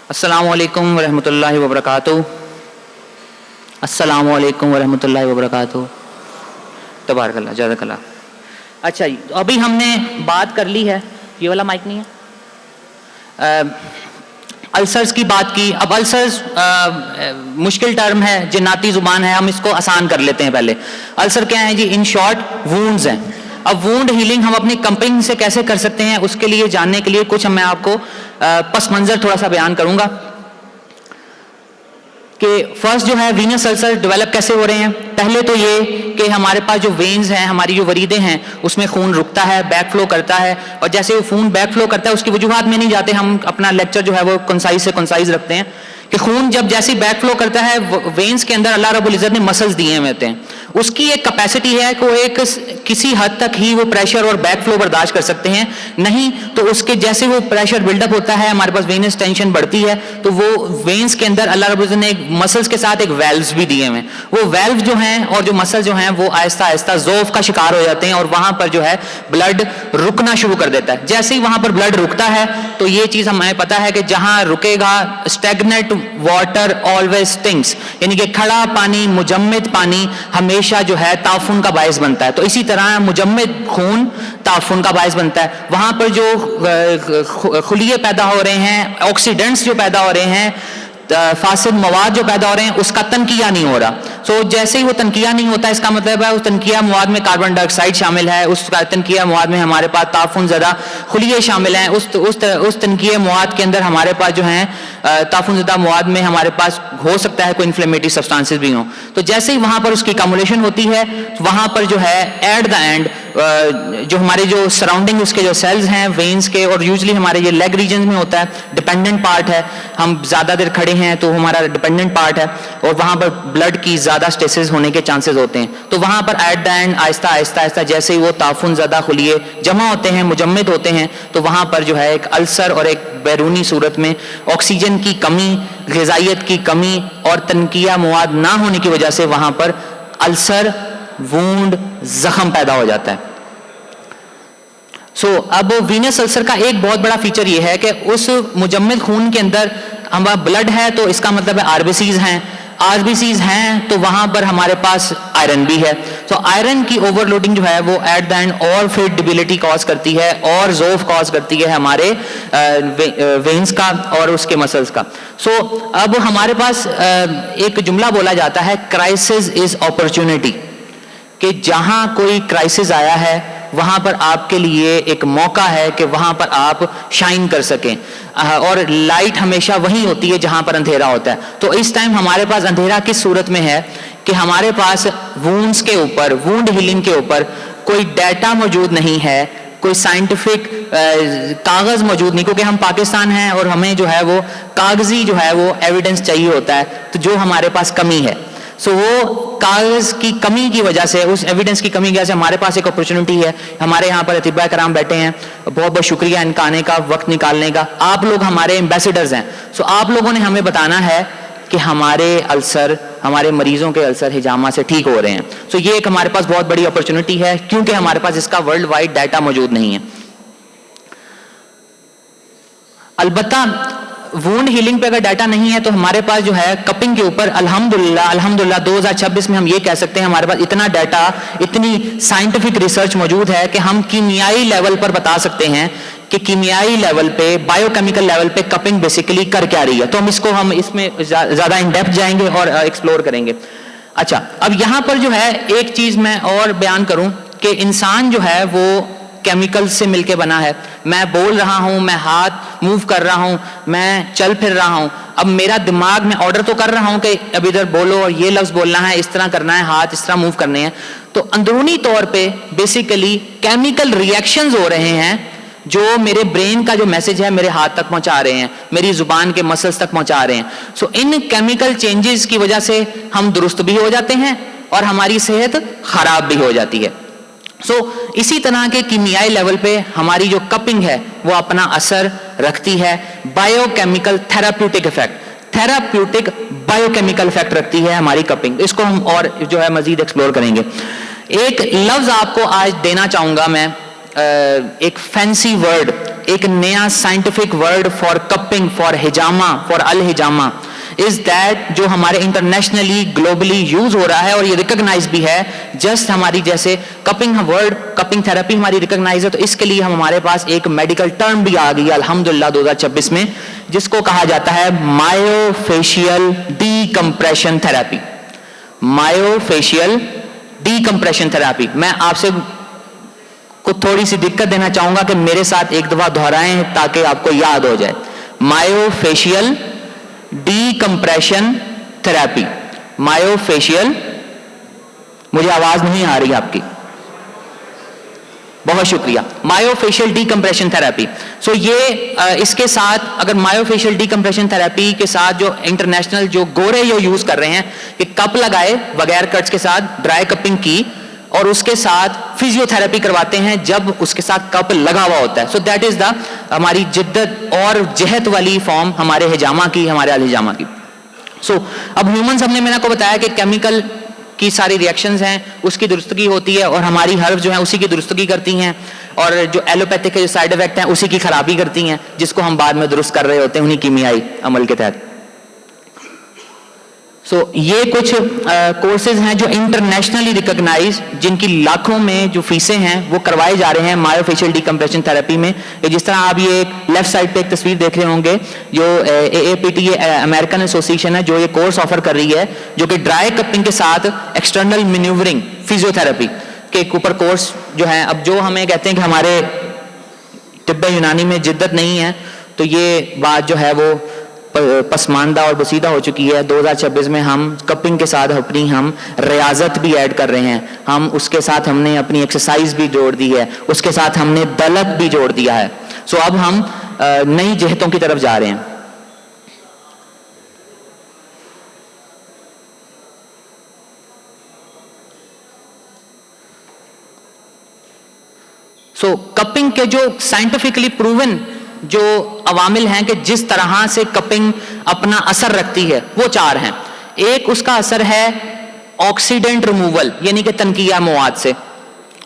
अस्सलामु अलैकुम वरहमतुल्लाहि वबरकातुहू। अस्सलामु अलैकुम वरहमतुल्लाहि वबरकातुहू। तबारकल्लाह, जज़ाकल्लाह। अच्छा जी, अभी हमने बात कर ली है, ये वाला माइक नहीं है, अल्सर्स की बात की। अब अल्सर्स मुश्किल टर्म है, जिन्नाती ज़ुबान है, हम इसको आसान कर लेते हैं पहले। अल्सर क्या है जी? इन शॉर्ट वूंड्स हैं। अब वूंड हीलिंग हम अपनी कंपिंग से कैसे कर सकते हैं, उसके लिए जानने के लिए कुछ मैं आपको पस मंज़र थोड़ा सा बयान करूंगा कि फर्स्ट जो है वीनस अल्सर डेवलप कैसे हो रहे हैं। पहले तो ये कि हमारे पास जो वेन्स हैं, हमारी जो वरीदे हैं, उसमें खून रुकता है, बैक फ्लो करता है, और जैसे वो खून बैक फ्लो करता है उसकी वजूहात में नहीं जाते, हम अपना लेक्चर जो है वो कंसाइज से कंसाइज रखते हैं कि खून जब जैसे बैक फ्लो करता है, वेन्स के अंदर अल्लाह रब्बुल इज़्ज़त ने मसल्स दिए हुए होते हैं, उसकी एक कैपेसिटी है कि वो एक किसी हद तक ही वो प्रेशर और बैक फ्लो बर्दाश्त कर सकते हैं, नहीं तो उसके जैसे वो प्रेशर बिल्डअप होता है, हमारे पास वेनस टेंशन बढ़ती है, तो वो वेन्स के अंदर अल्लाह रब्बुल इज़्ज़त ने एक मसल्स के साथ एक वेल्व्स भी दिए हुए हैं। वो वेल्व जो हैं और जो मसल जो हैं वो आहिस्ता आहिस्ता ज़ोफ का शिकार हो जाते हैं और वहां पर जो है ब्लड रुकना शुरू कर देता है। जैसे ही वहां पर ब्लड रुकता है तो ये चीज हमें पता है कि जहां रुकेगा, स्टैग्नेंट वाटर ऑलवेज स्टिंक्स, यानी कि खड़ा पानी, मुजम्मिद पानी हमेशा जो है ताफुन का बायस बनता है। तो इसी तरह मुजम्मिद खून ताफुन का बायस बनता है। वहां पर जो खुलिये पैदा हो रहे हैं, ऑक्सीडेंट्स जो पैदा हो रहे हैं, फासिद मवाद जो पैदा हो रहे हैं, उसका तनकिया नहीं हो रहा। सो जैसे ही वो तनकिया नहीं होता, इसका मतलब है उस तनकिया मवाद में कार्बन डाइऑक्साइड शामिल है, उस तनकिया मवाद में हमारे पास ताफुन ज़दा खुलिये शामिल हैं, उस तनकिया मवाद के अंदर हमारे पास जो है ताफुन ज़दा मवाद में हमारे पास हो सकता है कोई इन्फ्लेमेटरी सब्सटेंसेस भी हों। तो जैसे ही वहाँ पर उसकी कम्युलेशन होती है, वहाँ पर जो है एट द एंड जो हमारे जो सराउंडिंग उसके जो सेल्स हैं वेन्स के, और यूजली हमारे ये लेग रीजन में होता है, डिपेंडेंट पार्ट है, हम ज़्यादा देर खड़े हैं तो हमारा डिपेंडेंट पार्ट है, और वहाँ पर ब्लड की ज़्यादा स्टेसिस होने के चांसेस होते हैं। तो वहाँ पर at the end Aahista Aahista Aahista जैसे ही वो ताफुन ज़्यादा खुलिए जमा होते हैं, मुजम्मिद होते हैं, तो वहाँ पर जो है एक अल्सर और एक बैरूनी सूरत में ऑक्सीजन की कमी, ग़िज़ाइयत की कमी और तनकिया मवाद ना होने की वजह से वहाँ पर अल्सर, वूंड, जख्म पैदा हो जाता है। अब वीनस अल्सर का एक बहुत बड़ा फीचर ये है कि उस मुजम्मिद खून के अंदर हमारा ब्लड है, तो इसका मतलब है आरबीसीज हैं, आरबीसीज हैं तो वहां पर हमारे पास आयरन भी है। तो आयरन की ओवरलोडिंग जो है वो एट द एंड और फिर डिबिलिटी कॉज करती है और ज़ोफ कॉज करती है हमारे वेन्स का और उसके मसल्स का। अब हमारे पास एक जुमला बोला जाता है, क्राइसिस इज अपॉर्चुनिटी, कि जहां कोई क्राइसिस आया है वहां पर आपके लिए एक मौका है कि वहां पर आप शाइन कर सकें, और लाइट हमेशा वहीं होती है जहां पर अंधेरा होता है। तो इस टाइम हमारे पास अंधेरा किस सूरत में है कि हमारे पास वूंड्स के ऊपर, वूंड हीलिंग के ऊपर कोई डाटा मौजूद नहीं है, कोई साइंटिफिक कागज मौजूद नहीं, क्योंकि हम पाकिस्तान हैं और हमें जो है वो कागजी जो है वो एविडेंस चाहिए होता है, तो जो हमारे पास कमी है। वो कागज की कमी की वजह से, उस एविडेंस की कमी की वजह से हमारे पास एक अपॉर्चुनिटी है। हमारे यहाँ पर अतिबा कराम बैठे हैं, बहुत बहुत शुक्रिया इनका आने का, वक्त निकालने का। आप लोग हमारे एम्बेसडर्स हैं। आप लोगों ने हमें बताना है कि हमारे अल्सर, हमारे मरीजों के अल्सर हिजामा से ठीक हो रहे हैं। ये एक हमारे पास बहुत बड़ी अपॉर्चुनिटी है, क्योंकि हमारे पास इसका वर्ल्ड वाइड डाटा मौजूद नहीं है। अलबत्ता वूंड हीलिंग पे अगर डाटा नहीं है तो हमारे पास जो है कपिंग के ऊपर अल्हम्दुलिल्लाह 2026 में हम ये कह सकते हैं हमारे पास इतना डाटा, इतनी साइंटिफिक रिसर्च मौजूद है कि हम कीमियाई लेवल पर बता सकते हैं कि कीमियाई लेवल पे, बायोकेमिकल लेवल पे कपिंग बेसिकली कर क्या रही है। तो हम इसमें ज्यादा इन डेप्थ जाएंगे और एक्सप्लोर करेंगे। अच्छा, अब यहां पर जो है एक चीज मैं और बयान करूं कि इंसान जो है वो केमिकल से मिलके बना है। मैं बोल रहा हूं, मैं हाथ मूव कर रहा हूं, मैं चल फिर रहा हूं, अब मेरा दिमाग में ऑर्डर तो कर रहा हूं कि अब इधर बोलो और ये लफ्ज बोलना है, इस तरह करना है, हाथ इस तरह मूव करने हैं। तो अंदरूनी तौर पे बेसिकली केमिकल रिएक्शंस हो रहे हैं जो मेरे ब्रेन का जो मैसेज है मेरे हाथ तक पहुंचा रहे हैं, मेरी जुबान के मसल्स तक पहुंचा रहे हैं। इन केमिकल चेंजेस की वजह से हम दुरुस्त भी हो जाते हैं और हमारी सेहत खराब भी हो जाती है। इसी तरह के कीमियाई लेवल पे हमारी जो कपिंग है वो अपना असर रखती है। Biochemical therapeutic effect, therapeutic biochemical effect रखती है हमारी कपिंग। इसको हम और जो है मजीद एक्सप्लोर करेंगे। एक लफ्ज आपको आज देना चाहूंगा मैं, एक फैंसी वर्ड एक नया scientific word for cupping, for हिजामा, फॉर अल हिजामा इज दैट, जो हमारे इंटरनेशनली ग्लोबली यूज हो रहा है और ये रिकॉग्नाइज भी है। जस्ट हमारी जैसे कपिंग वर्ड, कपिंग थेरेपी हमारी रिकॉग्नाइज है, तो इसके लिए हमारे पास एक मेडिकल टर्म भी आ गई अल्हम्दुलिल्लाह 2026 में, जिसको कहा जाता है myofascial decompression therapy. Myofascial decompression therapy. मैं आपसे को थोड़ी सी दिक्कत देना चाहूंगा कि मेरे साथ एक दफा दोहराएं ताकि आपको याद हो जाए। Myofascial decompression therapy. मायोफेशियल, मुझे आवाज नहीं आ रही आपकी, बहुत शुक्रिया। Myofascial decompression therapy. सो ये इसके साथ अगर मायोफेशियल डीकम्प्रेशन थेरेपी के साथ जो इंटरनेशनल जो गोरे ये यूज कर रहे हैं कि कप लगाए बगैर कट्स के साथ, ड्राई कपिंग की, और उसके साथ फिजियोथेरेपी करवाते हैं जब उसके साथ कप लगा हुआ होता है। सो दैट इज द हमारी जिद्दत और जहत वाली फॉर्म हमारे हिजामा की, हमारे अल हिजामा की। सो अब ह्यूमंस, हमने मैंने आपको बताया कि केमिकल की सारी रिएक्शंस हैं, उसकी दुरुस्तगी होती है और हमारी हर्ब जो है उसी की दुरुस्तगी करती हैं, और जो एलोपैथिक के जो साइड इफेक्ट हैं उसी की खराबी करती हैं, जिसको हम बाद में दुरुस्त कर रहे होते हैं उन्हीं कीमियाई अमल के तहत। सो ये कुछ कोर्सेज हैं जो इंटरनेशनली रिकॉग्नाइज, जिनकी लाखों में जो फीसें हैं वो करवाए जा रहे हैं मायोफेशियल डीकम्प्रेशन थेरेपी में। जिस तरह आप ये लेफ्ट साइड पे एक तस्वीर देख रहे होंगे, जो AAPT अमेरिकन एसोसिएशन है जो ये कोर्स ऑफर कर रही है, जो कि ड्राई कपिंग के साथ एक्सटर्नल मैन्यूवरिंग फिजियोथेरेपी के ऊपर कोर्स जो है। अब जो हमें कहते हैं कि हमारे तिब्बे यूनानी में जिद्दत नहीं है, तो ये बात जो है वो पसमानदा और बसीदा हो चुकी है। 2026 में हम कपिंग के साथ अपनी हम रियाजत भी ऐड कर रहे हैं, हम उसके साथ हमने अपनी एक्सरसाइज भी जोड़ दी है, उसके साथ हमने दलक भी जोड़ दिया है। सो अब हम नई जहतों की तरफ जा रहे हैं। सो कपिंग के जो साइंटिफिकली प्रूवन जो अवामिल हैं कि जिस तरह से कपिंग अपना असर रखती है, वो 4 हैं। एक उसका असर है ऑक्सीडेंट रिमूवल, यानी कि तनकीया मवाद से।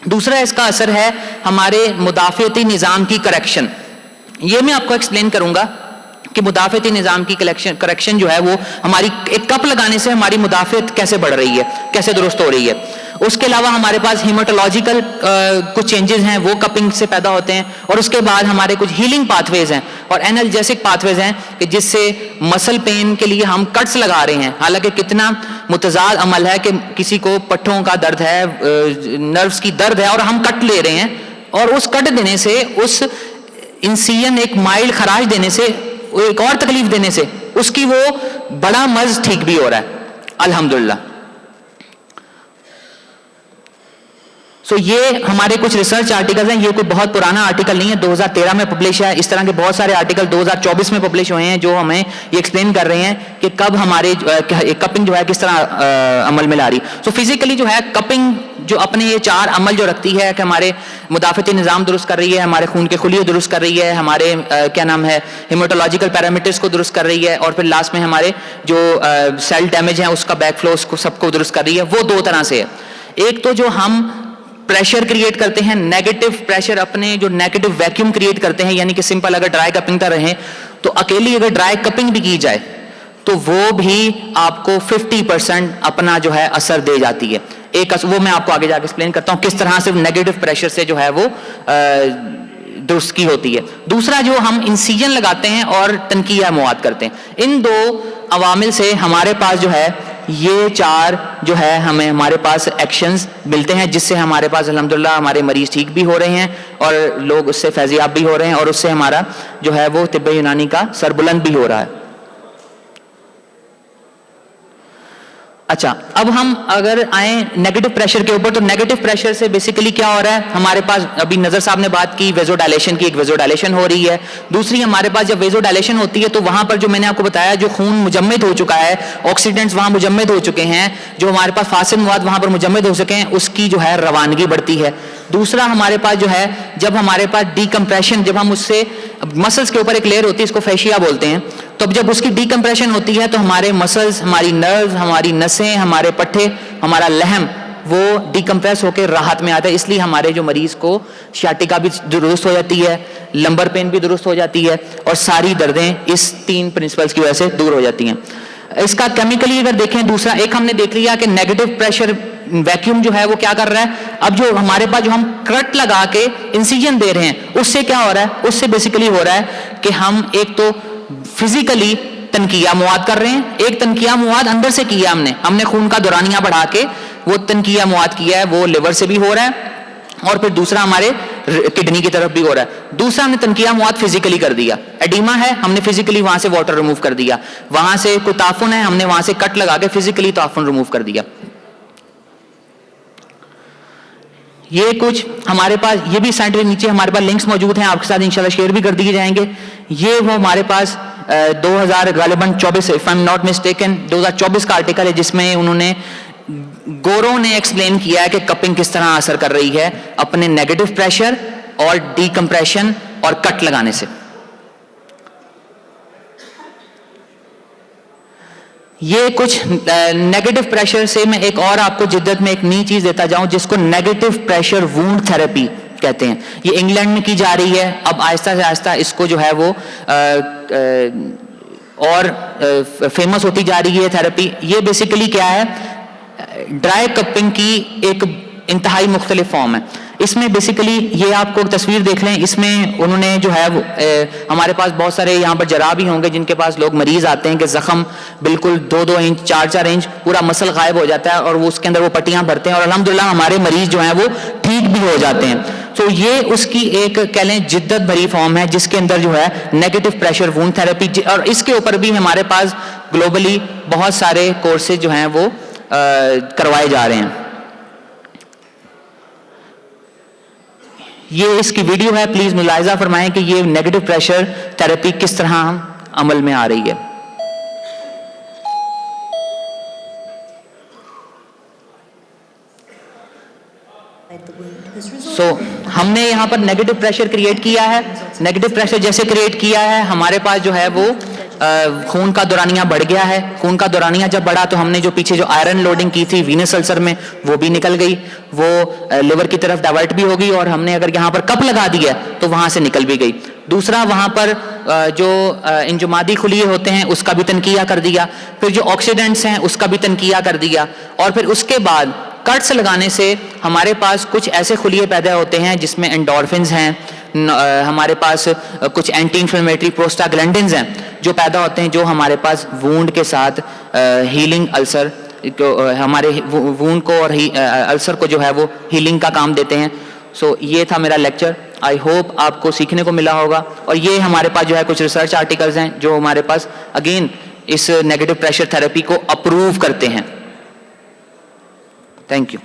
दूसरा इसका असर है हमारे मुदाफ़ियती निज़ाम की करेक्शन। ये मैं आपको एक्सप्लेन करूंगा कि मुदाफ़ियती निज़ाम की करेक्शन जो है वो हमारी एक कप लगाने से हमारी मुदाफ़ियत कैसे बढ़ रही है, कैसे दुरुस्त हो रही है। उसके अलावा हमारे पास हीमाटोलॉजिकल कुछ चेंजेस हैं, वो कपिंग से पैदा होते हैं। और उसके बाद हमारे कुछ हीलिंग पाथवेज हैं और एनाल्जेसिक पाथवेज हैं कि जिससे मसल पेन के लिए हम कट्स लगा रहे हैं। हालांकि कितना मुतजाद अमल है कि किसी को पट्टों का दर्द है, नर्व्स की दर्द है, और हम कट ले रहे हैं, और उस कट देने से, उस इंसिजन एक माइल्ड खराश देने से, एक और तकलीफ देने से उसकी वो बड़ा मर्ज ठीक भी हो रहा है अल्हम्दुलिल्लाह। सो ये हमारे कुछ रिसर्च आर्टिकल्स हैं। ये कोई बहुत पुराना आर्टिकल नहीं है, 2013 में पब्लिश है। इस तरह के बहुत सारे आर्टिकल 2024 में पब्लिश हुए हैं जो हमें ये एक्सप्लेन कर रहे हैं कि कब हमारे कपिंग जो है किस तरह अमल में ला रही। सो फिजिकली जो है कपिंग जो अपने ये 4 अमल जो रखती है कि हमारे मुदाफ़ती निज़ाम दुरुस्त कर रही है, हमारे खून के खुलिये दुरुस्त कर रही है, हमारे क्या नाम है हीमाटोलॉजिकल पैरामीटर्स को दुरुस्त कर रही है, और फिर लास्ट में हमारे जो सेल डैमेज है उसका बैकफ्लो उसको सबको दुरुस्त कर रही है। वो 2 तरह से है। एक तो जो हम प्रेशर क्रिएट करते हैं, नेगेटिव प्रेशर, अपने जो नेगेटिव वैक्यूम क्रिएट करते हैं, यानी कि सिंपल अगर ड्राई कपिंग कर रहे हैं तो अकेली अगर ड्राई कपिंग भी की जाए तो वो भी आपको 50% अपना जो है असर दे जाती है। एक वो मैं आपको आगे जाकर एक्सप्लेन करता हूं किस तरह से नेगेटिव प्रेशर से जो है वो दुरुस्त की होती है। दूसरा जो हम इंसिजन लगाते हैं और तनकीया मवाद करते हैं, इन 2 अवामिल से हमारे पास जो है ये 4 जो है हमें हमारे पास एक्शंस मिलते हैं, जिससे हमारे पास अल्हम्दुलिल्लाह हमारे मरीज ठीक भी हो रहे हैं और लोग उससे फैजियाब भी हो रहे हैं, और उससे हमारा जो है वो तिब्बे यूनानी का सरबुलंद भी हो रहा है। अच्छा, अब हम अगर आए नेगेटिव प्रेशर के ऊपर, तो नेगेटिव प्रेशर से बेसिकली क्या हो रहा है, हमारे पास अभी नजर साहब ने बात की वेजोडायलेशन की, एक वेजोडायलेशन हो रही है। दूसरी हमारे पास जब वेजोडायलेशन होती है तो वहां पर जो मैंने आपको बताया जो खून मुजम्मद हो चुका है, ऑक्सीडेंट्स वहां मुजम्मद हो चुके हैं, जो हमारे पास फासिद मवाद वहां पर मुजम्मद हो सके हैं, उसकी जो है रवानगी बढ़ती है। दूसरा हमारे पास जो है जब हमारे पास डीकम्प्रेशन, जब हम उससे मसल्स के ऊपर एक लेयर होती है, इसको फैशिया बोलते हैं, तो जब उसकी डीकम्प्रेशन होती है तो हमारे मसल्स, हमारी नर्व्स, हमारी नसें, हमारे पट्टे, हमारा लहम وہ ڈیکمپریس ہو کے راحت میں آتا ہے, اس لیے ہمارے جو مریض کو شیاٹیکا بھی درست ہو جاتی ہے, لمبر پین بھی درست ہو جاتی ہے, اور ساری دردیں اس 3 پرنسپلس کی وجہ سے دور ہو جاتی ہیں. اس کا کیمیکلی اگر دیکھیں, دوسرا ایک ہم نے دیکھ لیا کہ نیگیٹو پریشر ویکیوم جو ہے وہ کیا کر رہا ہے, اب جو ہمارے پاس جو ہم کرٹ لگا کے انسیجن دے رہے ہیں اس سے کیا ہو رہا ہے, اس سے بیسیکلی ہو رہا ہے کہ ہم ایک تو فزیکلی تنقیہ مواد کر رہے ہیں, ایک تنقیہ مواد اندر سے کیا ہم نے خون کا دورانیہ بڑھا کے وہ تنقیہ مواد کیا ہے, وہ لیور سے بھی ہو رہا ہے, اور پھر دوسرا ہمارے کڈنی کی طرف بھی ہو رہا ہے. دوسرا ہم نے تنقیہ مواد فزیکلی کر دیا, ایڈیما ہے ہم نے فزیکلی وہاں سے واٹر ریموو کر دیا, وہاں سے کوئی تعفن ہے ہم نے وہاں سے کٹ لگا کے فزیکلی تعفن ریموو کر دیا. یہ کچھ ہمارے پاس, یہ بھی سائنٹیفک نیچے ہمارے پاس لنکس موجود ہیں, آپ کے ساتھ انشاءاللہ شیئر بھی کر دیے جائیں گے. یہ وہ ہمارے پاس 2000 غالباً 24 if I'm not mistaken 2024 کا آرٹیکل ہے, جس میں انہوں نے گورو نے ایکسپلین کیا ہے کہ کپنگ کس طرح اثر کر رہی ہے اپنے نیگیٹو پریشر اور ڈیکمپریشن اور کٹ لگانے سے. یہ کچھ نیگیٹو پریشر سے میں ایک اور آپ کو جدت میں ایک نئی چیز دیتا جاؤں جس کو نیگیٹو پریشر وونڈ تھراپی کہتے ہیں. یہ انگلینڈ میں کی جا رہی ہے, اب آہستہ سے آہستہ اس کو جو ہے وہ اور فیمس ہوتی جا رہی ہے تھراپی. یہ بیسیکلی کیا ہے, ڈرائی کپنگ کی ایک انتہائی مختلف فارم ہے. اس میں بیسیکلی یہ آپ کو تصویر دیکھ لیں, اس میں انہوں نے جو ہے ہمارے پاس بہت سارے یہاں پر جراح بھی ہوں گے جن کے پاس لوگ مریض آتے ہیں کہ زخم بالکل 2-2 انچ 4-4 انچ پورا مسل غائب ہو جاتا ہے, اور وہ اس کے اندر وہ پٹیاں بھرتے ہیں, اور الحمدللہ ہمارے مریض جو ہیں وہ ٹھیک بھی ہو جاتے ہیں. تو یہ اس کی ایک کہہ لیں جدت بھری فارم ہے جس کے اندر جو ہے نیگیٹو پریشر وونڈ تھراپی, اور اس کے اوپر بھی ہمارے پاس گلوبلی بہت سارے کورسز جو ہیں وہ کروائے جا رہے ہیں. یہ اس کی ویڈیو ہے, پلیز ملاحظہ فرمائیں کہ یہ نیگیٹو پریشر تھراپی کس طرح عمل میں آ رہی ہے. ہم نے یہاں پر نیگیٹو پریشر کریٹ کیا ہے. نیگیٹو پریشر جیسے کریٹ کیا ہے ہمارے پاس جو ہے وہ خون کا دورانیہ بڑھ گیا ہے. خون کا دورانیہ جب بڑھا تو ہم نے جو پیچھے جو آئرن لوڈنگ کی تھی وینس السر میں وہ بھی نکل گئی, وہ لیور کی طرف ڈائیورٹ بھی ہو گئی, اور ہم نے اگر یہاں پر کپ لگا دیا تو وہاں سے نکل بھی گئی. دوسرا وہاں پر جو انجمادی خلیے ہوتے ہیں اس کا بھی تنقیہ کر دیا, پھر جو آکسیڈنٹس ہیں اس کا بھی تنقیہ کر دیا, اور پھر اس کے بعد کٹس لگانے سے ہمارے پاس کچھ ایسے خلیے پیدا ہوتے ہیں جس میں انڈورفنز ہیں, ہمارے پاس کچھ اینٹی انفلیمیٹری پروسٹاگلینڈنز ہیں جو پیدا ہوتے ہیں, جو ہمارے پاس وونڈ کے ساتھ ہیلنگ السر ہمارے وونڈ کو اور السر کو جو ہے وہ ہیلنگ کا کام دیتے ہیں. سو یہ تھا میرا لیکچر, آئی ہوپ آپ کو سیکھنے کو ملا ہوگا. اور یہ ہمارے پاس جو ہے کچھ ریسرچ آرٹیکلز ہیں جو ہمارے پاس اگین اس نیگیٹو پریشر تھراپی کو اپروو کرتے ہیں. Thank you.